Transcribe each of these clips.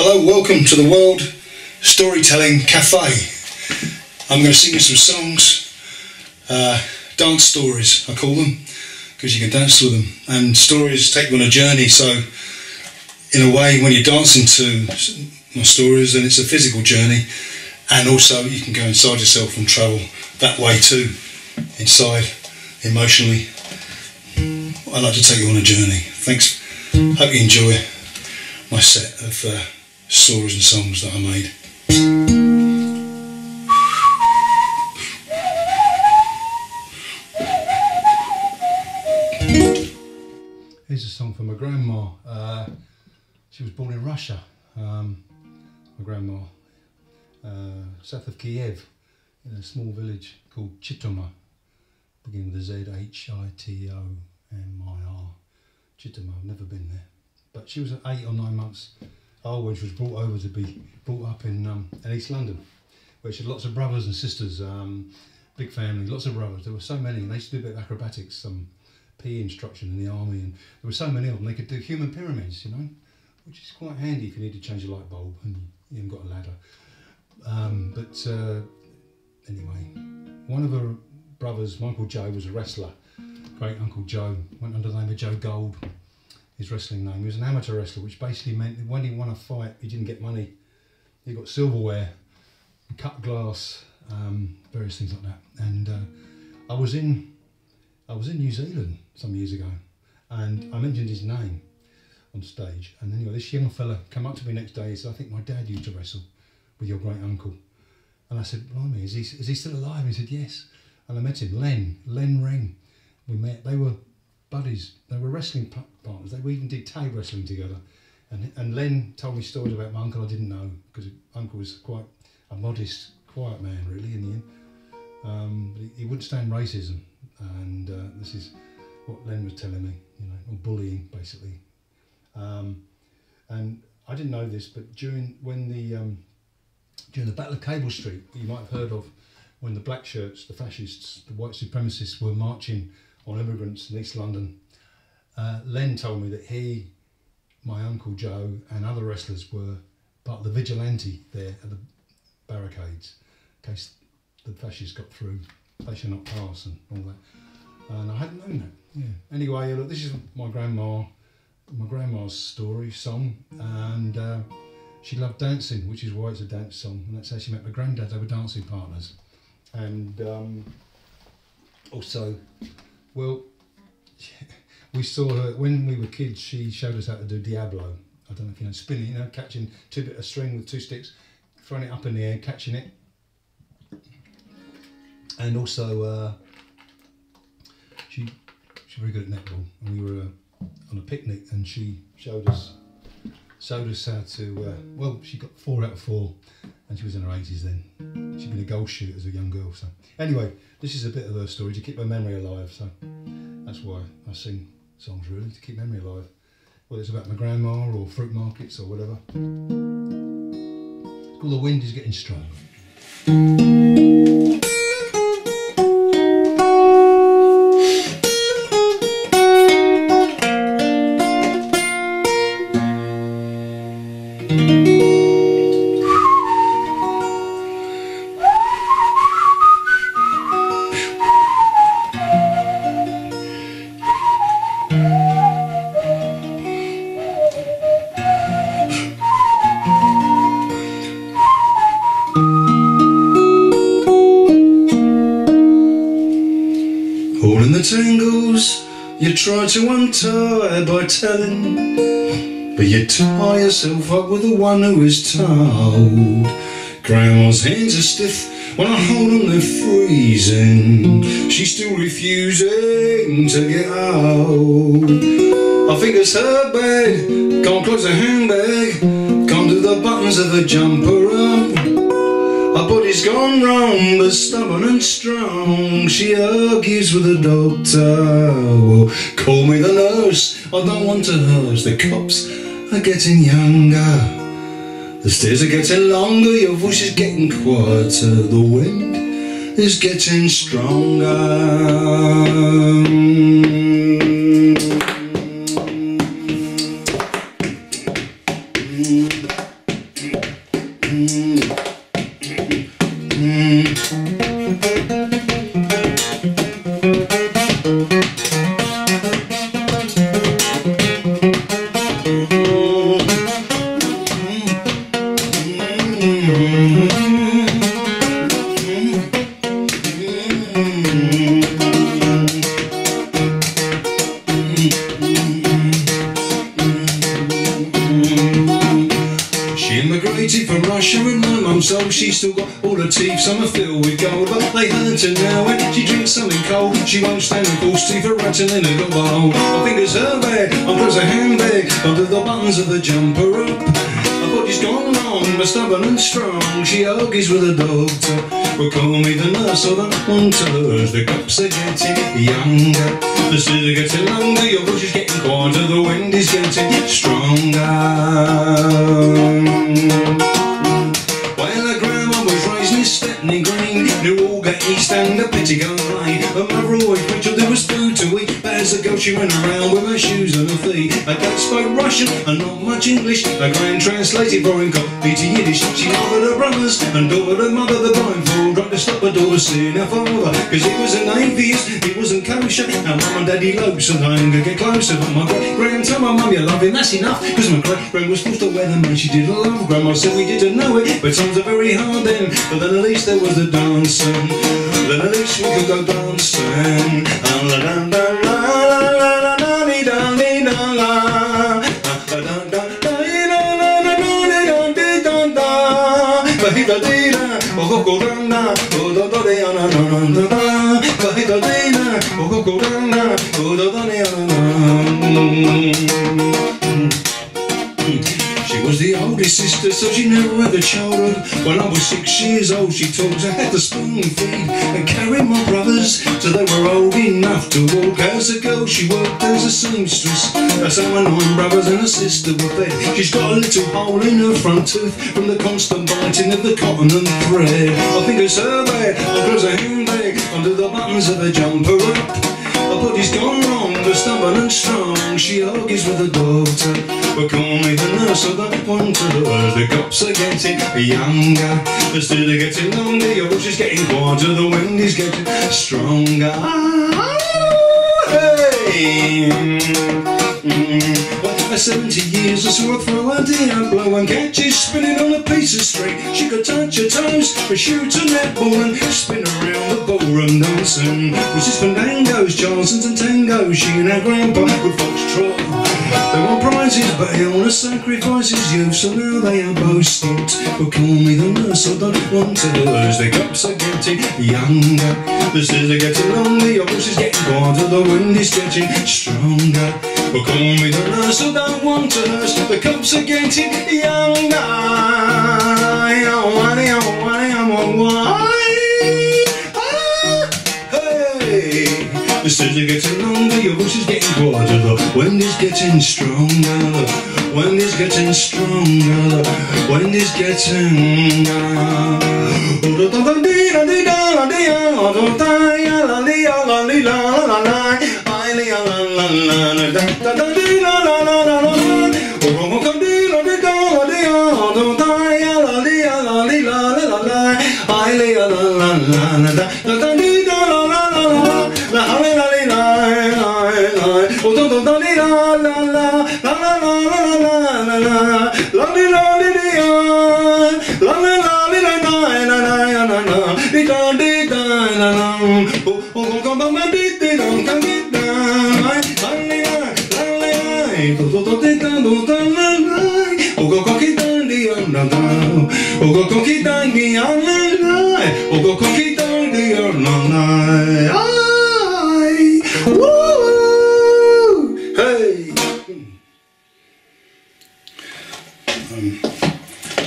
Hello, welcome to the World Storytelling Cafe. I'm going to sing you some songs, dance stories I call them, because you can dance to them, and stories take you on a journey. So in a way, when you're dancing to my stories, then it's a physical journey, and also you can go inside yourself and travel that way too, inside, emotionally. I like to take you on a journey. Thanks, hope you enjoy my set of stories and songs that I made. Here's a song from my grandma. She was born in Russia. My grandma, south of Kiev, in a small village called Chitoma, beginning with a Z, H-I-T-O-M-I-R. Chitoma, I've never been there. But she was 8 or 9 months old when she was brought over to be brought up in East London, where she had lots of brothers and sisters, big family, lots of brothers. There were so many, and they used to do a bit of acrobatics, some PE instruction in the army, and there were so many of them, they could do human pyramids, you know, which is quite handy if you need to change a light bulb and you haven't got a ladder. Anyway, one of her brothers, my Uncle Joe, was a wrestler. Great Uncle Joe, went under the name of Joe Gold, his wrestling name. He was an amateur wrestler, which basically meant that when he won a fight, he didn't get money. He got silverware, cut glass, various things like that. And I was in New Zealand some years ago, and I mentioned his name on stage. And anyway, this young fella came up to me next day. He said, "I think my dad used to wrestle with your great uncle." And I said, "Blimey, is he still alive?" He said, "Yes." And I met him, Len Ring. We met. They were buddies. They were wrestling partners. We even did tag wrestling together. And Len told me stories about my uncle I didn't know, because uncle was quite a modest, quiet man, really, in the end. But he wouldn't stand racism, and this is what Len was telling me, you know, or bullying, basically. And I didn't know this, but during the Battle of Cable Street, you might have heard of, when the black shirts, the fascists, the white supremacists were marching on immigrants in East London, Len told me that he, my Uncle Joe, and other wrestlers were part of the vigilante there at the barricades, in case the fascists got through, they should not pass and all that. And I hadn't known that. Yeah. Anyway, look, this is my grandma's song, and she loved dancing, which is why it's a dance song, and that's how she met my granddad. They were dancing partners. And also, well, we saw her when we were kids. She showed us how to do Diablo. I don't know if you know, spinning, you know, catching a string with 2 sticks, throwing it up in the air, catching it. And also, she's very good at netball. And we were on a picnic, and she showed us how to. Well, she got 4 out of 4, and she was in her 80s then. She'd been a goal shooter as a young girl. So anyway, this is a bit of her story to keep her memory alive. So that's why I sing songs, really, to keep memory alive. Whether it's about my grandma or fruit markets or whatever. It's called The Wind Is Getting Strong. All in the tangles you try to untie by telling, but you tie yourself up with the one who is told. Grandma's hands are stiff, when I hold them they're freezing. She's still refusing to get out. I think it's her bed, can't close her handbag, can't do the buttons of her jumper up. Her body's gone wrong, but stubborn and strong. She argues with the doctor. Well, call me the nurse, I don't want to hearse. The cops are getting younger, the stairs are getting longer, your voice is getting quieter. The wind is getting stronger. She immigrated from Russia and my mum told she's still got all her teeth, some are filled with gold, but they hurt her now when she drinks something cold. She won't stand the false teeth are rattling a gold bowl. I think it's her bag, I close her handbag, under the buttons of the jumper up. Her body's gone wrong, but stubborn and strong. She argues with the doctor. Well, call me the nurse or the hunters. The cups are getting younger, the scissors are getting longer, your voice is getting quieter, the wind is getting stronger. Well, her grandma was raised in Stepney Green, New Aldgate East and the Petticoat Lane. Her mother always preached there was food to eat, but as a girl she went around with her shoes on her feet. Her dad spoke Russian and not much English, her grand translated foreign copy to Yiddish. She loved her brothers and adored her mother. The blindfold tried to stop her daughter seeing her father, cause he was an atheist, he wasn't kosher. Now mum and daddy eloped so they could get closer, but my great-grand told my mum, you love him, that's enough, cause my great-grand was forced to wear the man she didn't love. Grandma said we didn't know it, but times are very hard then, but then at least there was the dancing, then at least we could go dancing. She was the oldest sister, so she never had a childhood. When I was 6 years old, she taught us I had to spoon feed and carry my brothers till they were old enough to walk. As a girl, she worked as a seamstress. That's how my 9 brothers and a sister were fed. She's got a little hole in her front tooth from the constant biting of the cotton and thread. I think it's her bag, I close her handbag under the buttons of her jumper up. Her body's gone wrong, but stubborn and strong. She argues with the doctor, but call me the nurse or the hunters. The cups are getting younger, the stairs are getting longer, your voice is getting quieter, the wind is getting stronger. Hey. At 70 years I saw her throw her Diablo and catch it spinning on a piece of string. She could touch her toes, but shoot a netball and spin around the ballroom dancing. Was this fandangos, Charleston's and tangos, she and her grandpa would foxtrot. They won prizes, but illness sacrifices youth, so now they are both stopped. But call me the nurse, I don't want to lose. The cups are getting younger, the stairs are getting longer, your voice is getting quieter, the wind is getting stronger. But call me the nurse, I don't want to lose. The cups are getting younger. Hey, the stairs are getting longer, your voice is getting quieter, the wind is getting stronger, the wind is getting stronger, the wind is getting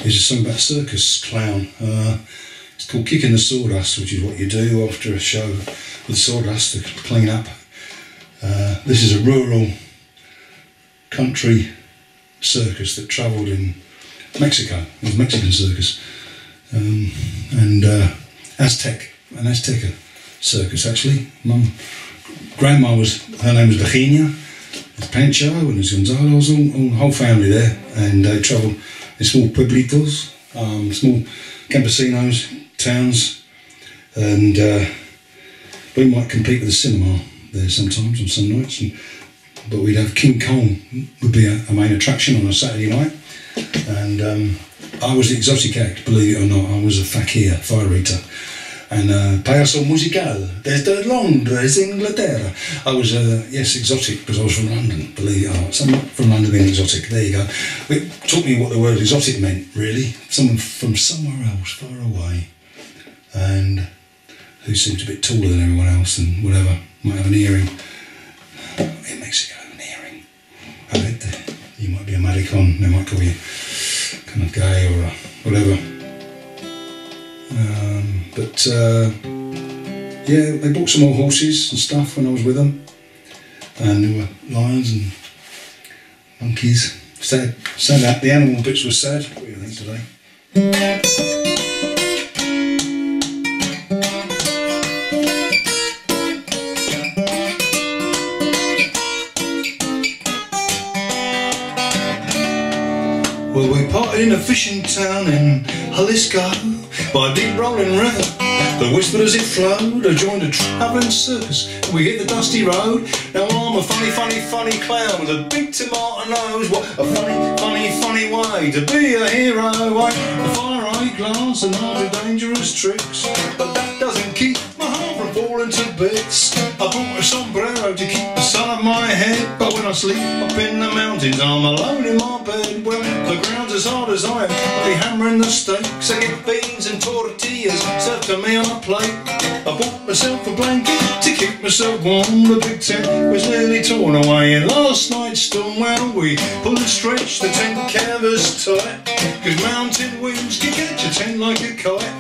Here's a song about a circus clown. It's called Kicking the Sawdust, which is what you do after a show with sawdust to clean up. This is a rural country circus that travelled in Mexico. It was a Mexican circus. And an Azteca circus actually. Grandma her name was Virginia, there's Pancho and there's Gonzalo's, all the whole family there, and they travelled in small pueblitos, small campesinos, towns, and we might compete with the cinema there sometimes on some nights, but we'd have King Kong would be a main attraction on a Saturday night, and I was the exotic act, believe it or not. I was a fakir, fire eater, and Payaso Musical desde Londres, Inglaterra. I was, yes, exotic, because I was from London, believe it or not. Someone from London being exotic, there you go. It taught me what the word exotic meant, really. Someone from somewhere else, far away, and who seemed a bit taller than everyone else and whatever, might have an earring. In Mexico, an earring. I bet you might be a maricon, they might call you kind of gay or whatever. Yeah, they bought some more horses and stuff when I was with them, and there were lions and monkeys. Sad that the animal bits were sad. What do you think today? Well, we parted in a fishing town in Jalisco by a deep rolling river that whispered as it flowed. I joined a travelling circus and we hit the dusty road. Now I'm a funny clown with a big tomato nose. What a funny way to be a hero. I fire eyeglass and I do dangerous tricks, but that doesn't keep my heart from falling to bits. I bought a sombrero to keep the sun on my head, but when I sleep up in the mountains I'm alone in my bed. Well, the ground's as hard as I am, I'll be hammering the stakes. I get beans and tortillas served to me on a plate. I bought myself a blanket to keep myself warm. The big tent was nearly torn away in last night's storm. Well, we pulled and stretched the tent canvas tight, 'cause mountain winds can get your tent like a kite.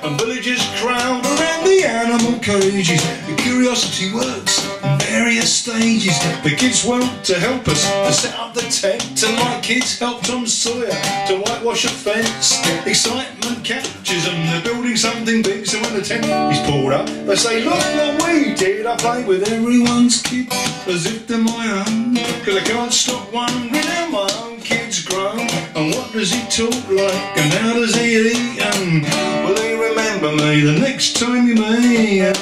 And villagers crowd around the animal cages. The curiosity works in various stages. The kids want to help us to set up the tent, and my kids helped Tom Sawyer to whitewash a fence. Excitement captures them, they're building something big, so when the tent is pulled up they say, look what we did. I play with everyone's kids as if they're my own, 'cause I can't stop wondering how my own kid's grown. And what does he talk like, and how does he eat, and will he remember me the next time you meet?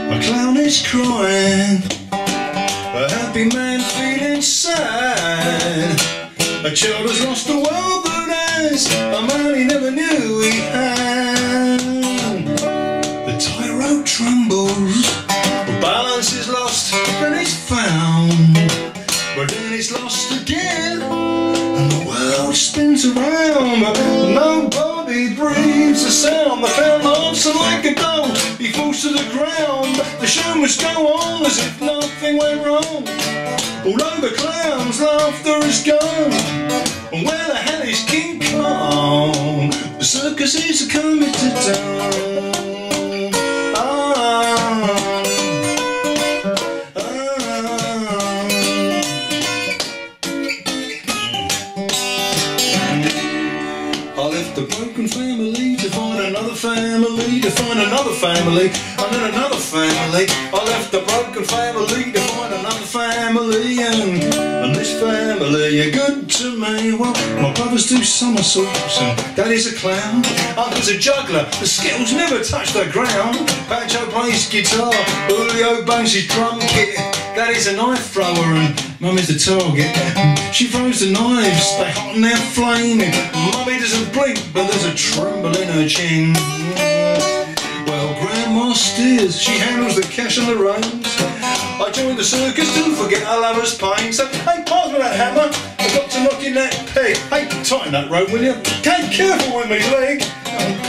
A clown is crying, a happy man feeling sad. A child has lost the world that has a man he never knew he had. The tightrope trembles, the balance is lost, then it's found, but then it's lost again, and the world spins around, but nobody breathes a sound. The clown laughs like a doll, he falls to the ground. The show must go on as if nothing went wrong, although the clown's laughter is gone. And where the hell is King Kong? The circus is coming to town. I left a broken family to find another family, to find another family, and then another family. I left a broken family to find another family, and this family are good to me. Well, my brothers do somersaults, and daddy's a clown. Uncle's a juggler, the skittles never touch the ground. Banjo plays guitar, Julio bangs his drum kit. Daddy's a knife thrower and Mummy's the target. She throws the knives, they hot and they're flaming. Mummy doesn't blink, but there's a tremble in her chin. Well, Grandma steers, she handles the cash and the reins. I joined the circus to forget our lover's pain. So, hey, pass me that hammer, I've got to knock in that peg. Hey, tighten that rope, will you? Okay, careful with me leg.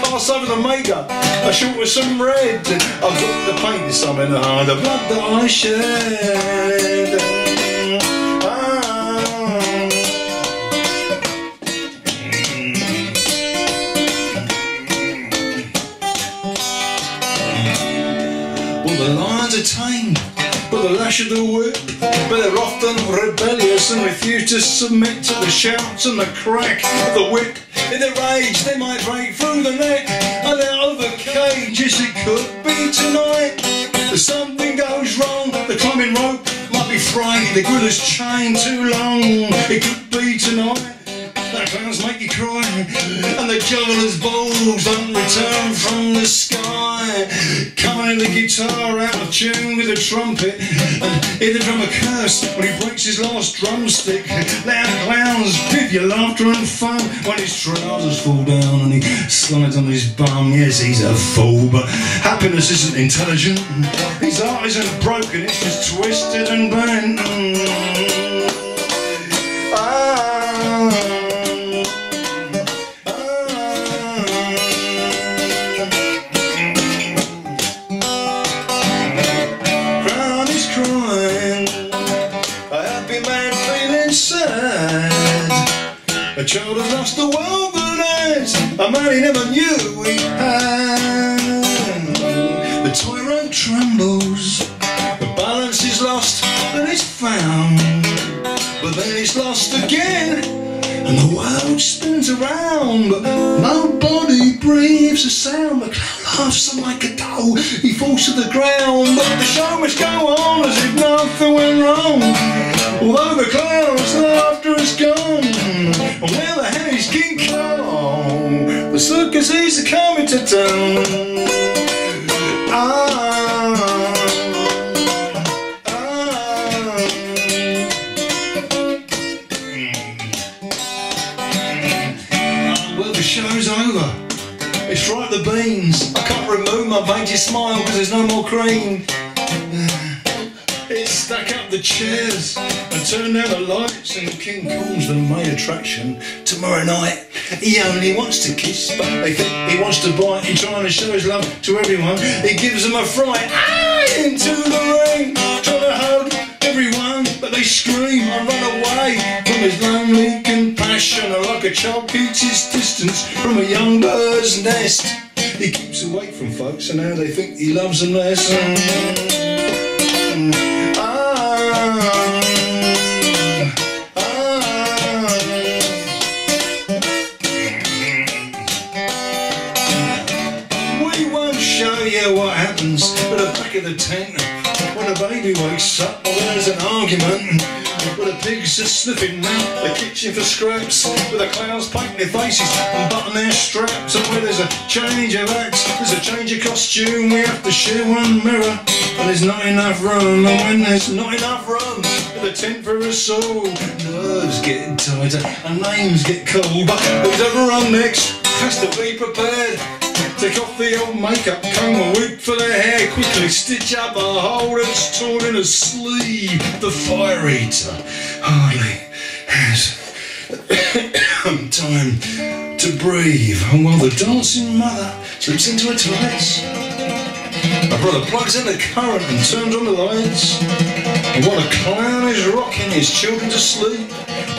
Pass over the makeup, I shoot with some red. I've got the paint some in the blood that I shed. Well, the lions are tamed by the lash of the whip, but they're often rebellious and refuse to submit to the shouts and the crack of the whip. In their rage they might break through the net and out of the cage. Yes, it could be tonight that something goes wrong. The climbing rope might be frayed, the griller's chain too long. It could be tonight that clowns make you cry, and the juggler's balls don't return from the sky. Come play the guitar out of tune with a trumpet, and hear the drummer curse when he breaks his last drumstick. Loud clowns give you laughter and fun when his trousers fall down and he slides on his bum. Yes, he's a fool, but happiness isn't intelligent. His heart isn't broken, it's just twisted and bent. Crowd is crying, a happy man feeling sad. A child has lost the world that is a man he never knew he had. The tyrant trembles, the balance is lost, then it's found, but then it's lost again, and the world spins around, but nobody breathes a sound. The clown laughs like a doll, he falls to the ground, but the show must go on as if nothing went wrong. Although the clown's laughter is gone, and where the hell is King Kong? The circus is coming to town. Well, the show's over. It's fried the beans. I can't remove my painted smile because there's no more cream. It's stack up the chairs and turn down the lights, and King Kong's the main attraction tomorrow night. He only wants to kiss, but they think he wants to bite. He's trying to show his love to everyone. He gives them a fright. Into the ring, trying to hug everyone, but they scream and run away from his lonely compassion, like a child keeps his distance from a young bird's nest. He keeps away from folks, and now they think he loves them less. We won't show you what happens at the back of the tent when a baby wakes up or there's an argument, where the pigs are sniffing round the kitchen for scraps, where the clowns paint their faces and button their straps, and where there's a change of acts, there's a change of costume, we have to share one mirror, and there's not enough room, and when there's not enough room in the tent for us all, nerves get tighter and names get called, but whoever on next has to be prepared. Take off the old makeup, comb and wig for their hair, quickly stitch up a hole that's torn in a sleeve. The fire eater hardly has time to breathe, and while the dancing mother slips into her tights, my brother plugs in the current and turns on the lights, and while the clown is rocking his children to sleep,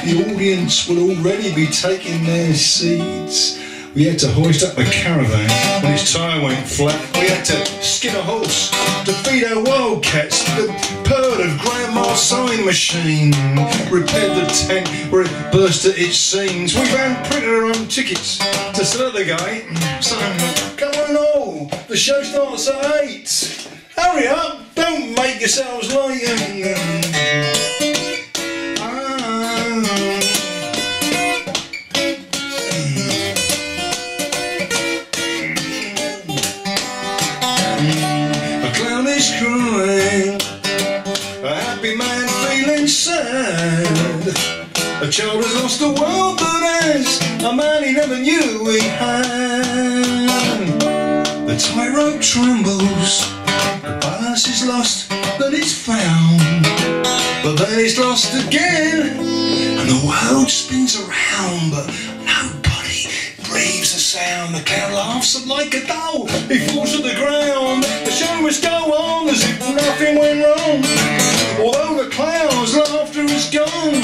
the audience will already be taking their seats. We had to hoist up the caravan when its tyre went flat. We had to skin a horse to feed our wildcats. The purr of Grandma's sewing machine repaired the tent where it burst at its seams. We ran printed our own tickets to sell at the gate. So, come on all, the show starts at 8. Hurry up, don't make yourselves late. Crying, a happy man feeling sad. A child has lost the world that is a man he never knew he had. The tightrope trembles, the balance is lost, then it's found, but then it's lost again, and the world spins around, but nobody breathes a sound. The clown laughs like a doll, he falls to the ground. The show must go on as if nothing went wrong, although the clown's laughter is gone.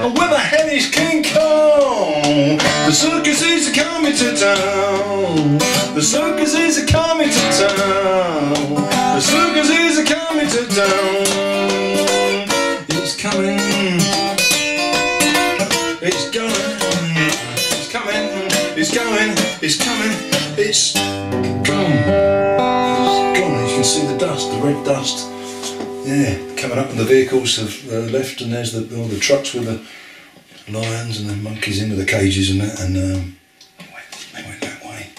And where the hell is King Kong? The circus is coming to town. The circus is coming to town. The circus is coming to town. It's coming. It's going. It's coming. It's going. It's coming. It's gone. It's gone. You can see the dust, the red dust. Yeah, coming up, and the vehicles have left, and there's all the trucks with the lions and the monkeys in with the cages and that, and they went that way.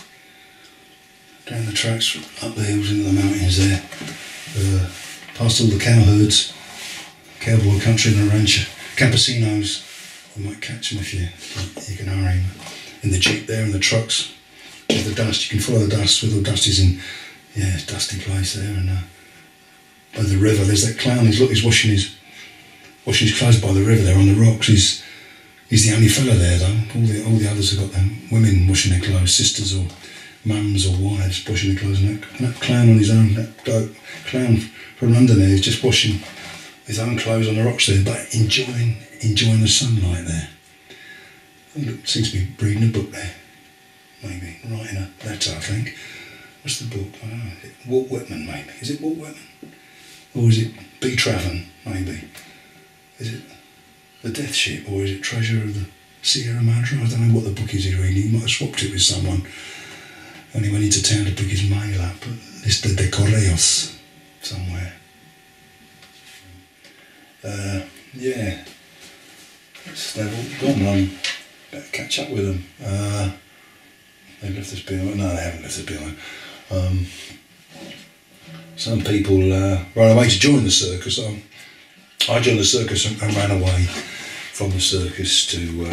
down the tracks, up the hills into the mountains there, past all the cow herds, cowboy country and the rancher, campesinos. You might catch them if you can hurry in the jeep there, in the trucks. With the dust, you can follow the dust. With all dust is in, yeah, it's a dusty place there. And by the river, there's that clown. He's washing his clothes by the river there on the rocks. He's the only fella there though. All the others have got them women washing their clothes, sisters or mums or wives washing their clothes. And that clown on his own, that dope clown from under there, is just washing his own clothes on the rocks there, but enjoying the sunlight there. Look, seems to be reading a book there. Maybe writing a letter, I think. What's the book? I don't know. Is it Walt Whitman, maybe? Is it Walt Whitman? Or is it B. Traven, maybe? Is it The Death Ship, or is it Treasure of the Sierra Madre? I don't know what the book is he's reading. He might have swapped it with someone. And he went into town to pick his mail up. Lista de Correos somewhere. Yeah. They've all gone. Better catch up with them. They've left us behind. No, they haven't left us behind. Some people ran away to join the circus. I joined the circus and ran away from the circus to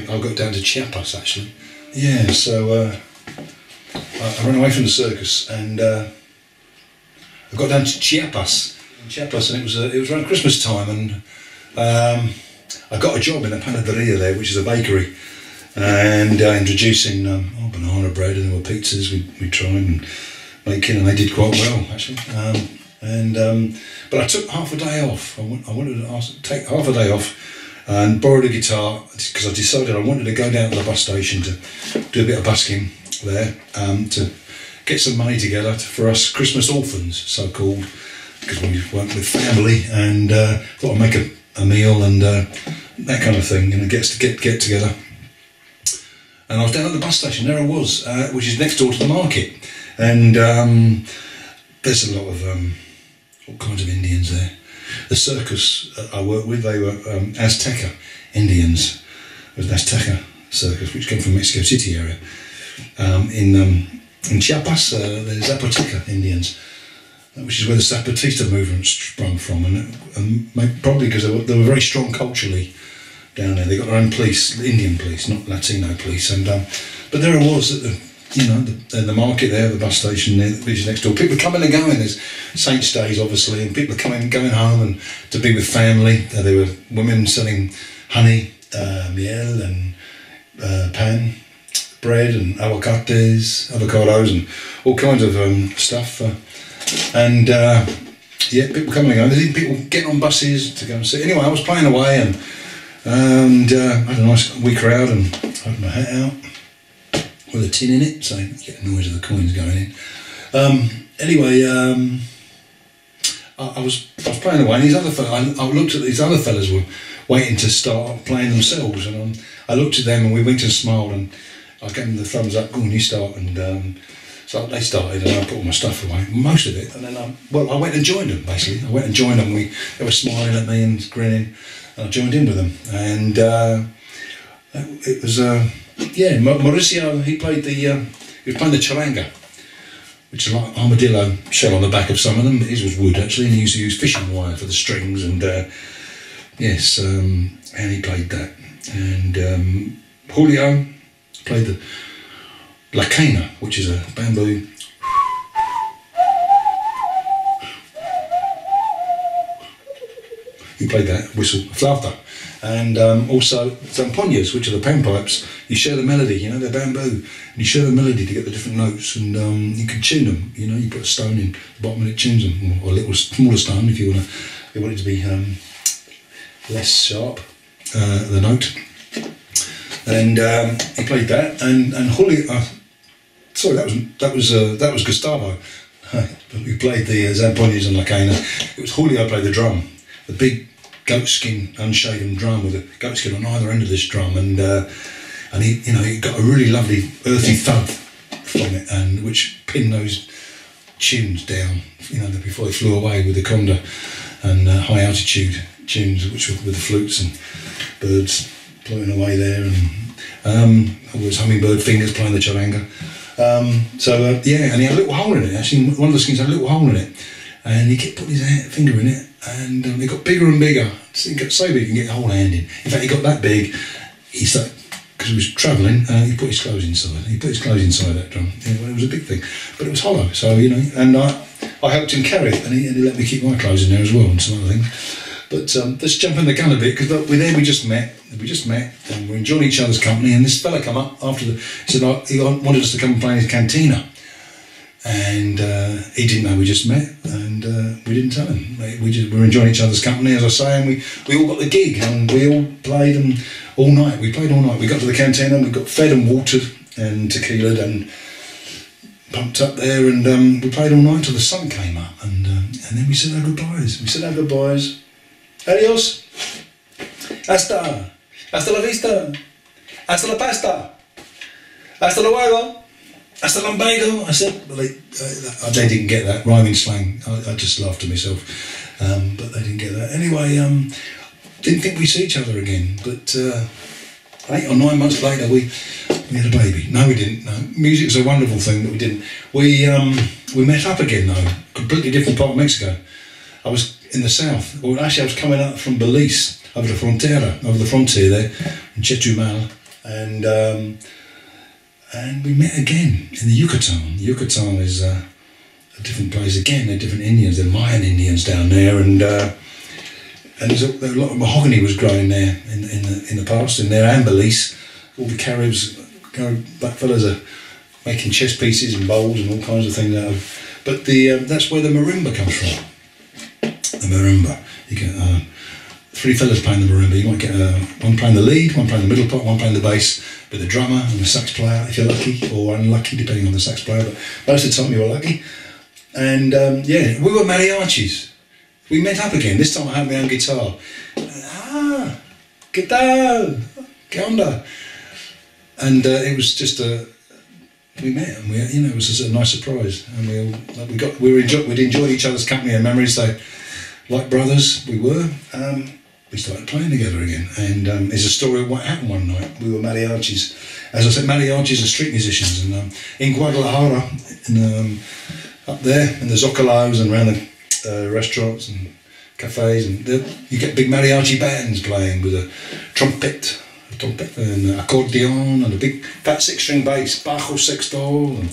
I got down to Chiapas actually. Yeah, so I ran away from the circus and I got down to Chiapas, and it was around Christmas time, and I got a job in a panaderia there, which is a bakery, and introducing banana bread, and there were pizzas we tried and making, and they did quite well actually. But I took half a day off. I wanted to take half a day off and borrowed a guitar because I decided I wanted to go down to the bus station to do a bit of busking there, to get some money together for us Christmas orphans, so called, because we worked with family, and thought I'd make a meal and that kind of thing, get together. And I was down at the bus station. There I was, which is next door to the market, and there's a lot of all kinds of Indians there. The circus I worked with, they were Azteca Indians. It was an Azteca circus, which came from Mexico City area. In Chiapas, there's Zapoteca Indians, which is where the Zapatista movement sprung from, and probably because they were very strong culturally down there. They got their own police, Indian police, not Latino police, and but there I was at the market there, the bus station there, which is next door. People were coming and going. There's Saints' Days, obviously, and people are going home and to be with family. There were women selling honey, miel, and pan, bread, and avocados, and all kinds of stuff. Yeah, people coming and going. There's even people getting on buses to go and see. Anyway, I was playing away and I had a nice wee crowd, and I had my hat out with a tin in it, so you get the noise of the coins going in. Anyway, I was playing away, and these other fellas, I looked at these other fellas were waiting to start playing themselves, and I looked at them and we winked and smiled, and I gave them the thumbs up, go on, you start, and so they started, and I put all my stuff away, most of it, and then I went and joined them, basically. I went and joined them, they were smiling at me and grinning, and I joined in with them, and it was, yeah, Mauricio, he was playing the charanga, which is like armadillo shell on the back of some of them. His was wood actually, and he used to use fishing wire for the strings, and yes, and he played that. And Julio played the la quena, which is a bamboo. He played that whistle, flauta. And also zampoñas, which are the panpipes. You share the melody, they're bamboo, and you share the melody to get the different notes, and you can tune them. You put a stone in the bottom and it tunes them, or a little smaller stone if you want it to be less sharp, the note. And he played that, and Julio. Sorry, that was Gustavo. Who played the zampoñas and la quena. It was Julio who played the drum, the big goatskin unshaven drum with a goatskin on either end of this drum, and he got a really lovely earthy thud from it, and which pinned those tunes down, before they flew away with the conda, and high altitude tunes, which were with the flutes and birds floating away there, and it was Hummingbird Fingers playing the charanga. Yeah, and he had a little hole in it. Actually, one of the skins had a little hole in it, and he kept putting his finger in it, and it got bigger and bigger. It got so big he can get the whole hand in. In fact, he got that big. He started, because he was travelling, he put his clothes inside. He put his clothes inside that drum. Yeah, well, it was a big thing, but it was hollow. So and I helped him carry it, and he let me keep my clothes in there as well and some other things. But let's jump in the gun a bit, because we just met, and we're enjoying each other's company. And this fella come up after he said he wanted us to come and play in his cantina, and he didn't know we just met, and we didn't tell him. We were enjoying each other's company, as I say, and we all got the gig, and we all played all night. We played all night. We got to the cantina, and we got fed and watered and tequila'd and pumped up there, and we played all night till the sun came up, and then we said our goodbyes. Adios. Hasta la vista. Hasta la pasta. Hasta luego. Hasta lumbago. I said, well, they didn't get that rhyming slang. I just laughed to myself, but they didn't get that. Anyway, didn't think we'd see each other again, but 8 or 9 months later we had a baby. No, we didn't. No. Music's a wonderful thing, but we didn't. We met up again though, completely different part of Mexico. I was in the south. Well, actually, I was coming up from Belize, over the frontier there, in Chetumal, and we met again in the Yucatan. Yucatan is a different place again. They're different Indians. They're Mayan Indians down there, and there's a lot of mahogany was growing there in the past, in there, and Belize. All the Caribs, black fellas are making chess pieces and bowls and all kinds of things out of. But that's where the marimba comes from. The marimba. You get 3 fellas playing the marimba. You might get one playing the lead, one playing the middle part, one playing the bass, with the drummer and the sax player, if you're lucky, or unlucky, depending on the sax player. But most of the time you were lucky. And yeah, we were mariachis. We met up again. This time I had my own guitar. ¿Qué tal? ¿Qué onda? And it was just we met, and it was just a nice surprise, and we'd enjoyed each other's company and memories. So, like brothers, we were. We started playing together again, and it's a story of what happened one night. We were mariachis. As I said, mariachis are street musicians, and in Guadalajara, up there in the zocolos and around the restaurants and cafes, and you get big mariachi bands playing with a trumpet and an accordion and a big fat 6-string bass, bajo sexto, and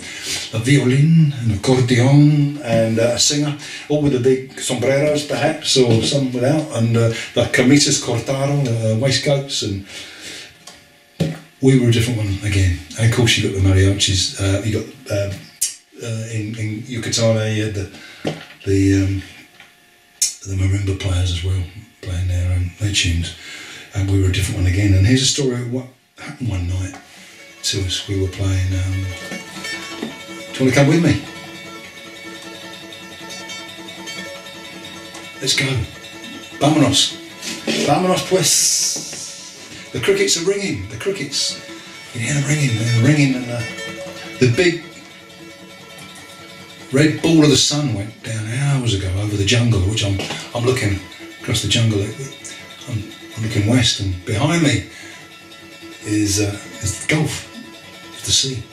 a violin and accordion, and a singer, all with the big sombreros perhaps, or some without, and the camisas cortado, waistcoats, and we were a different one again. And of course you got the mariachis, you got in Yucatan you had the marimba players as well, playing their tunes. And we were a different one again. And here's a story of what happened one night to us. We were playing. Do you want to come with me? Let's go. Vámonos. Vámonos pues. The crickets are ringing. The crickets. You can hear them ringing. They're ringing, and the big red ball of the sun went down hours ago over the jungle, which I'm looking across the jungle. I'm looking west, and behind me is the Gulf, is the sea,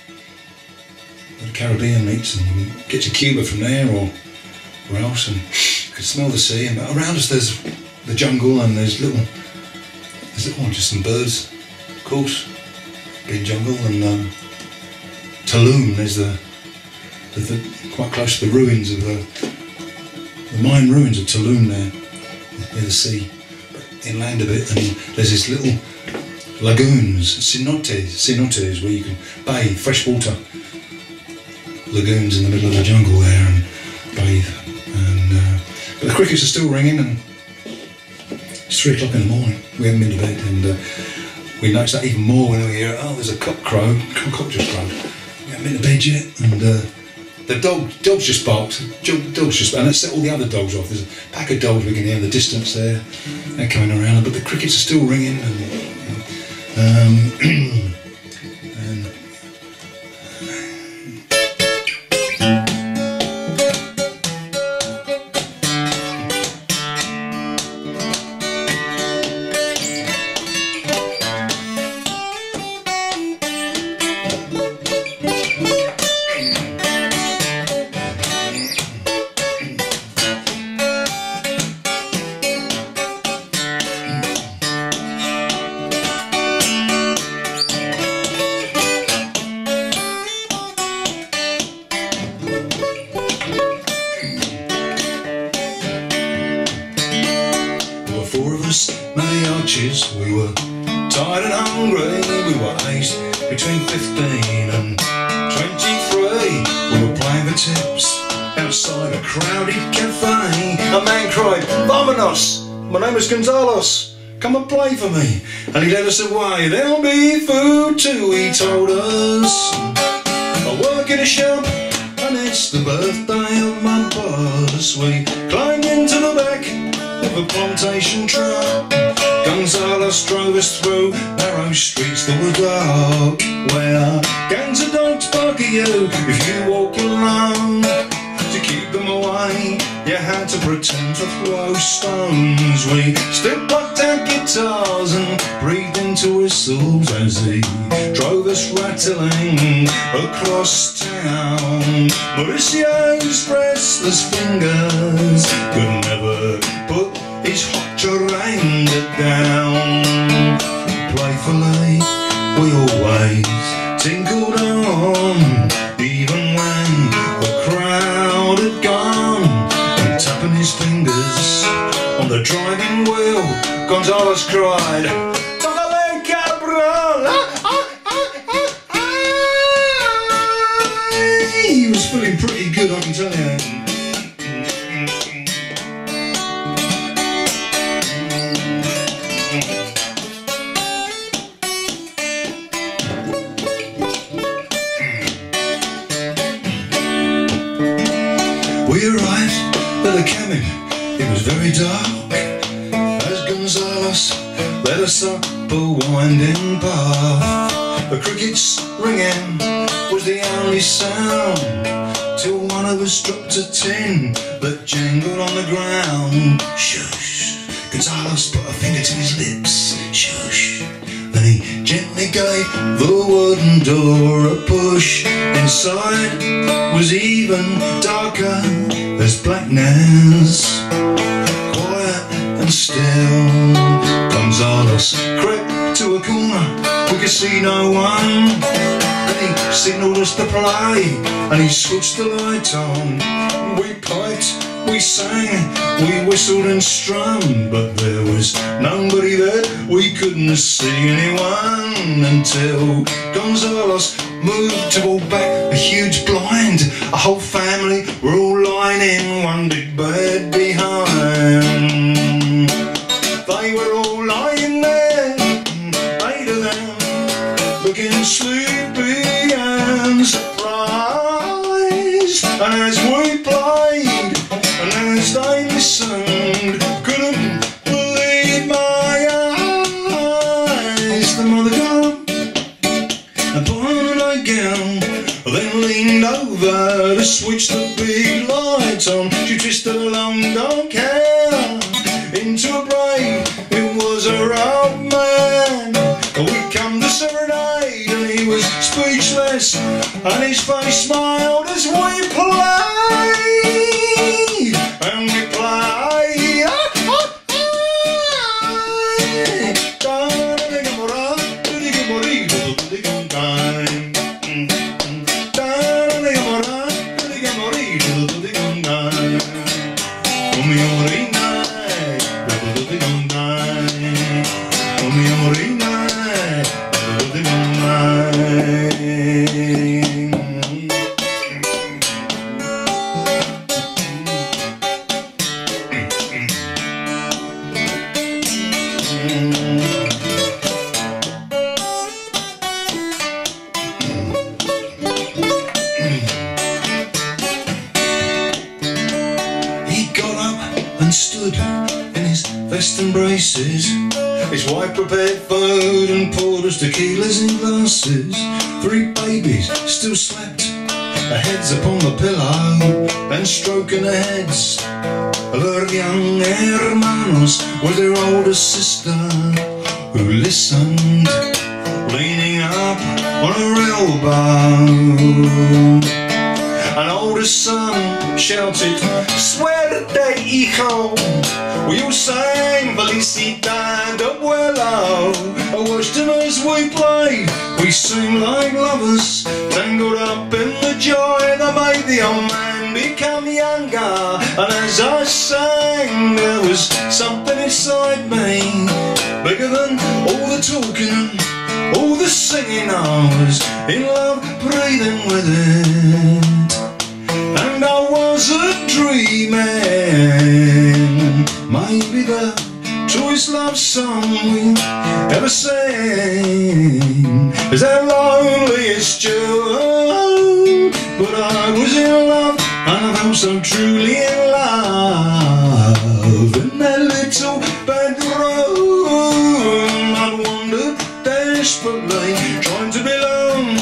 where the Caribbean meets, and you can get to Cuba from there or else, and you can smell the sea. And around us there's the jungle, and there's just some birds, of course, big jungle, and Tulum. There's the quite close to the ruins of the Mayan ruins of Tulum there, near the sea. Inland a bit, and there's this little lagoons, cenotes, where you can bathe, freshwater lagoons in the middle of the jungle there, and bathe. And but the crickets are still ringing, and it's 3 o'clock in the morning. We haven't been to bed, and we notice that even more when we hear, there's a cock just crowed. We haven't been to bed yet, and the dogs just barked. And let's set all the other dogs off. There's a pack of dogs we can hear in the distance there. They're coming around, but the crickets are still ringing. And beaches. We were tired and hungry. We were aged between 15 and 23. We were playing for tips outside a crowded cafe. A man cried, "Vámonos, my name is Gonzalez, come and play for me." And he led us away. "There'll be food too," he told us. I work in a shop and it's the birthday of my boss. We climbed into the back of a plantation truck. Gonzalez drove us through narrow streets that were dark, where gangs of dogs bark at you if you walk alone. To keep them away, you had to pretend to throw stones. We still plucked our guitars and breathed into whistles as he drove us rattling across town. Mauricio's restless fingers could never put his hot charanga down. Playfully, we always tinkled on, even when the crowd had gone. And tapping his fingers on the driving wheel, Gonzalez cried, "Tócale, cabrón!" He was feeling pretty good, I can tell you. We arrived at the cabin, it was very dark, as Gonzalez led us up a winding path. The crickets ringing was the only sound, till one of us dropped a tin that jangled on the ground. Shush, Gonzalez put a finger to his lips, shush. Then he gently gave the wooden door a push. Inside was even darker as blackness, quiet and still. Gonzalez crept to a corner, we could see no one. Then he signalled us to play, and he switched the light on. We piped, we sang, we whistled and strummed, but there was nobody there, we couldn't see anyone until Gonzalez moved to pull back a huge blind. A whole family were all lying in one big bed behind. They were all lying there, 8 of them, looking sleepy and surprised. And as we played, and as they listened, couldn't believe my eyes. The mother got and put on a nightgown, then leaned over to switch the big light on. She twisted a long dark hair into a braid. It was her old man. We'd come to serenade, and he was speechless, and his face smiled as we played. And we played. Stood in his vest and braces. His wife prepared food and poured us tequilas in glasses. 3 babies still slept, their heads upon the pillow, and stroking the heads of her young hermanos with their older sister, who listened, leaning up on her elbow. An older son shouted, "Suerte, hijo!" We all sang, "Felicidad, abuelo." I watched him as we played. We sang like lovers, tangled up in the joy that made the old man become younger. And as I sang, there was something inside me bigger than all the talking and all the singing. I was in love, breathing with it, and I wasn't dreaming. Maybe the truest love song we ever sang is that loneliest tune. But I was in love, and I felt so truly in love. In that little bedroom, I'd wandered desperately, trying to belong,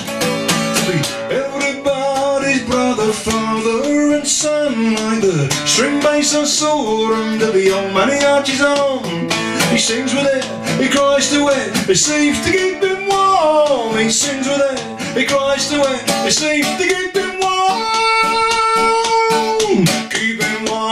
to be everybody's brother, father and son. Like the string bass I saw under the old mariachi's arm. He sings with it, he cries to it, it seems to keep him warm. He sings with it, he cries to it, it seems to keep him warm. Keep him warm.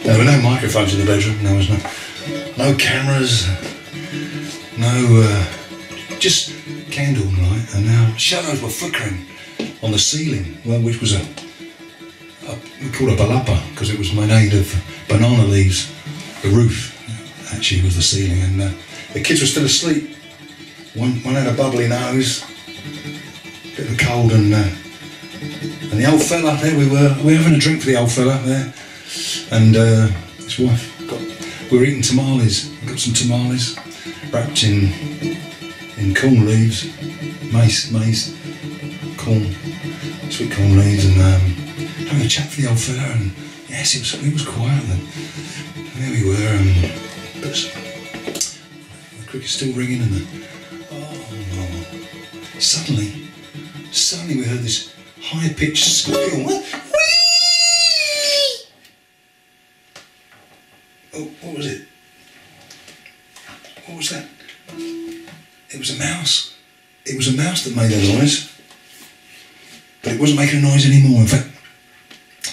There were no microphones in the bedroom, there was no cameras, no, just candle light, and now shadows were flickering on the ceiling, well, which was we call it a balapa, because it was made of banana leaves. The roof actually was the ceiling, and the kids were still asleep. One had a bubbly nose, a bit of a cold, and the old fella, there we were having a drink for the old fella there, and his wife, we were eating tamales. I got some tamales wrapped in corn leaves, maize, corn, sweet corn leaves, and having a chat for the old fella, and yes, it was quiet, and there we were, but the cricket's still ringing, and suddenly we heard this high-pitched squeal. Whee! Oh, what was it? What was that? It was a mouse. It was a mouse that made that noise. But it wasn't making a noise anymore. In fact,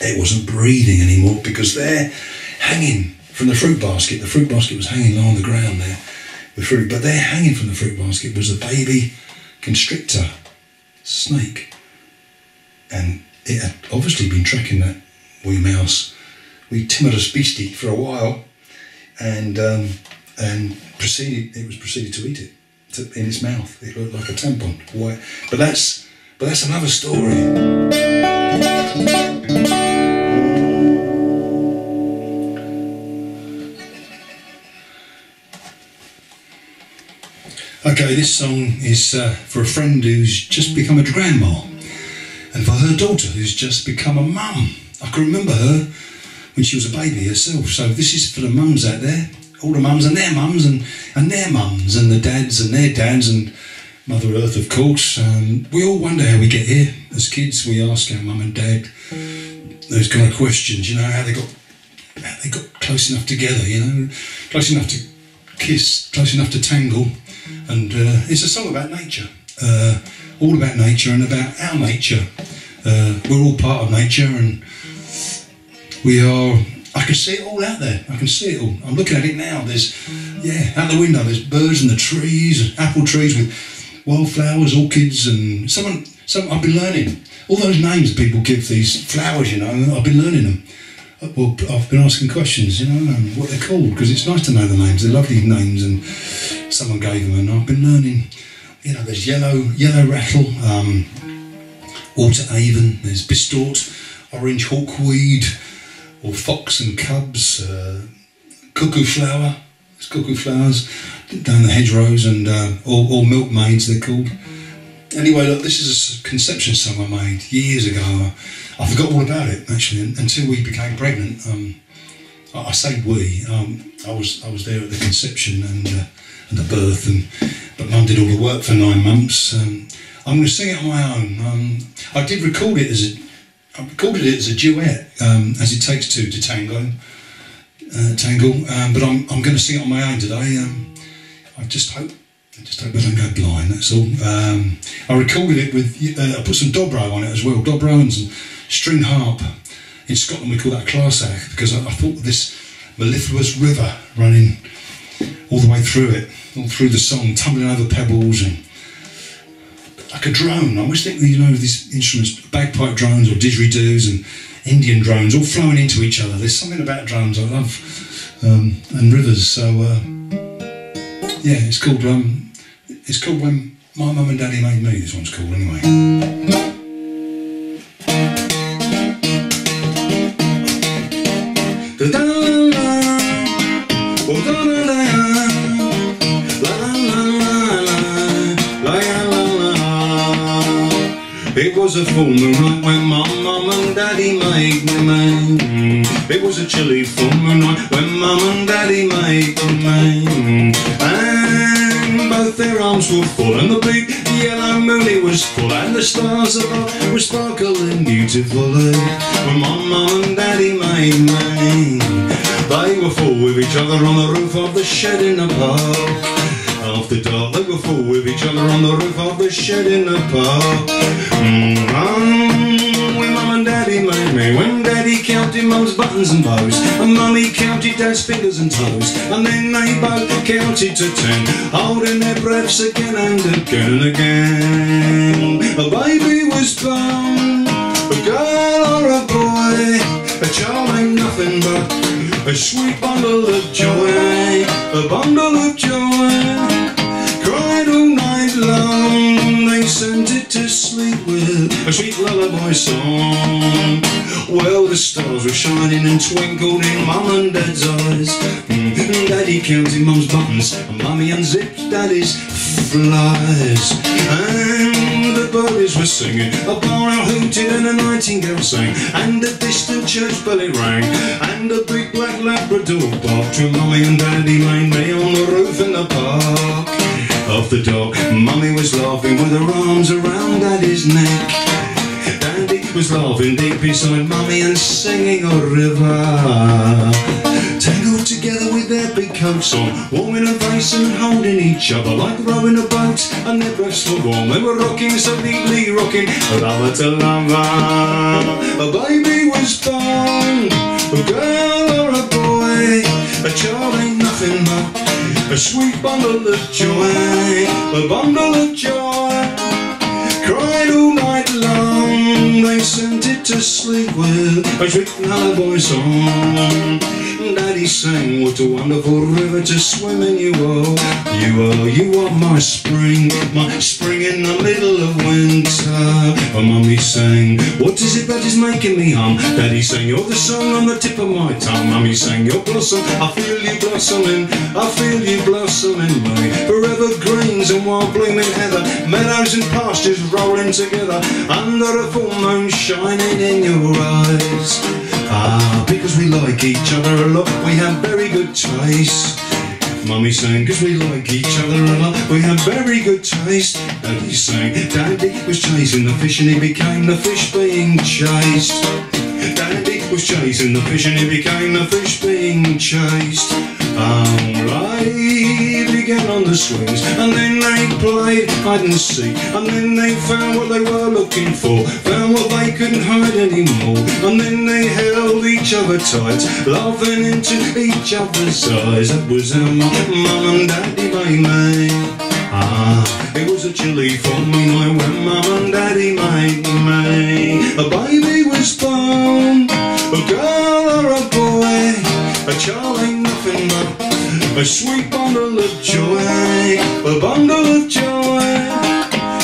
it wasn't breathing anymore, because they're hanging from the fruit basket. The fruit basket was hanging low on the ground there with fruit, but there hanging from the fruit basket was a baby constrictor snake. And it had obviously been tracking that wee mouse, wee timorous beastie, for a while, and proceeded to eat it in its mouth. It looked like a tampon. White. But that's another story. Okay, this song is for a friend who's just become a grandma, and for her daughter who's just become a mum. I can remember her when she was a baby herself, so this is for the mums out there, all the mums and their mums and their mums, and the dads and their dads, and Mother Earth, of course. We all wonder how we get here. As kids, we ask our mum and dad those kind of questions, you know, how they got close enough together, you know, close enough to kiss, close enough to tangle. And it's a song about nature, all about nature and about our nature. We're all part of nature, and we are, I can see it all out there, I can see it all. I'm looking at it now, there's, out the window, there's birds in the trees, apple trees with wildflowers, orchids, and some I've been learning, all those names people give these flowers, you know, I've been learning them. Well, I've been asking questions, you know, what they're called, because it's nice to know the names. They're lovely names, and someone gave them, and I've been learning, you know, there's yellow rattle, water avon, there's bistort, orange hawkweed, or fox and cubs, cuckoo flower. There's cuckoo flowers down the hedgerows, and or milkmaids they're called. Anyway, look, this is a conception song I made years ago. I forgot all about it actually until we became pregnant. I say we. I was there at the conception and the birth, but Mum did all the work for 9 months. I'm going to sing it on my own. I did record it as a duet, as it takes two to tango, but I'm going to sing it on my own today. I just hope I don't go blind, that's all. I recorded it with, I put some dobro on it as well, dobro and some string harp. In Scotland we call that a clarsach, because I thought this mellifluous river running all the way through it, all through the song, tumbling over pebbles, and like a drone. I always think, you know, these instruments, bagpipe drones or didgeridoos and Indian drones, all flowing into each other. There's something about drones I love, and rivers. So yeah, it's called When My Mum and Daddy Made Me. This one's called anyway. It was a full moon night when my mum and daddy made me. It was a chilly full moon night when mum and daddy made me. And both their arms were full, and the big yellow moon, it was full, and the stars above were sparkling beautifully when my mum and daddy made me. They were full with each other on the roof of the shed in the park. After dark, they were full with each other on the roof of the shed in the park. When Mum and Daddy made me, when Daddy counted Mum's buttons and bows, and Mummy counted Dad's fingers and toes, and then they both counted to 10, holding their breaths again and again and again. A baby was born, a girl or a boy, a child ain't nothing but a sweet bundle of joy, a bundle of joy. Cried all night long, they sent it to sleep with a sweet lullaby song. Well, the stars were shining and twinkled in Mum and Dad's eyes. Daddy counted Mum's buttons, and Mummy unzipped Daddy's flies. And the birdies were singing, a barn owl hooted and a nightingale sang, and a distant church bell it rang, and a big black Labrador barked when Mummy and Daddy made me on the roof in the park. After dark, Mummy was laughing with her arms around Daddy's neck. Daddy was laughing deep inside Mummy and singing a river. Tangled together with their big coats on, warming a face and holding each other like rowing a boat, and their breaths were warm. They were rocking so deeply, rocking lover to lover. A baby was born, a girl or a boy, a child ain't nothing but a sweet bundle of joy, a bundle of joy. Cried all night long, they sent it to sleep with a sweet lullaby song. Daddy sang, what a wonderful river to swim in you are. You are my spring in the middle of winter. And Mummy sang, what is it that is making me hum? Daddy sang, you're the song on the tip of my tongue. Mummy sang, your blossom, I feel you blossoming, I feel you blossoming, Mummy. Forever greens and wild blooming heather, meadows and pastures rolling together, under a full moon shining in your eyes. Ah, because we like each other a lot, we have very good taste. Mummy sang, cause we like each other a lot, we have very good taste. Daddy sang, Daddy was chasing the fish and he became the fish being chased. Daddy was chasing the fish and he became the fish being chased. They began on the swings, and then they played hide and seek, and then they found what they were looking for, found what they couldn't hide anymore, and then they held each other tight, laughing into each other's eyes. That was how Mum and Daddy made me. It was a chilly full moon night when Mum and Daddy made me. A baby was born, a girl or a boy, a child ain't nothing but a sweet bundle of joy, a bundle of joy.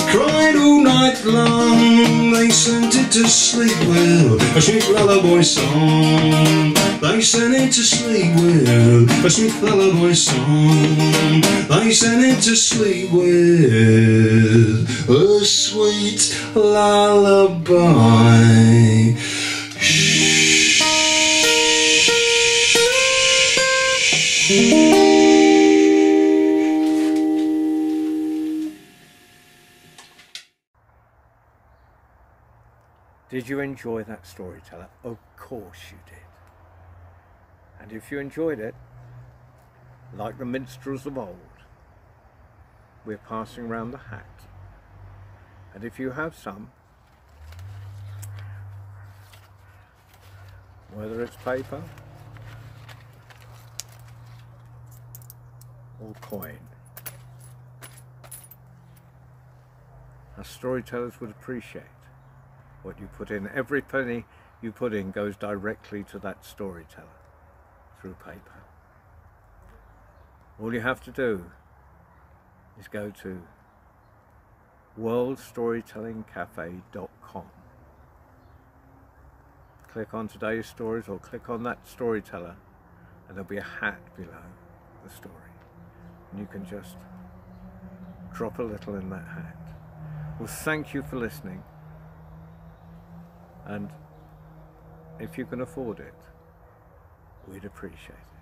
Cried all night night long they sent it to sleep with a sweet lullaby song. They sent it to sleep with a sweet lullaby song. They sent it to sleep with a sweet lullaby. Shh. Did you enjoy that storyteller? Of course you did. And if you enjoyed it, like the minstrels of old, we're passing round the hat. And if you have some, whether it's paper or coin, our storytellers would appreciate what you put in. Every penny you put in goes directly to that storyteller through paper. All you have to do is go to worldstorytellingcafe.com, click on today's stories or click on that storyteller, and there'll be a hat below the story, and you can just drop a little in that hat. Well, thank you for listening. And if you can afford it, we'd appreciate it.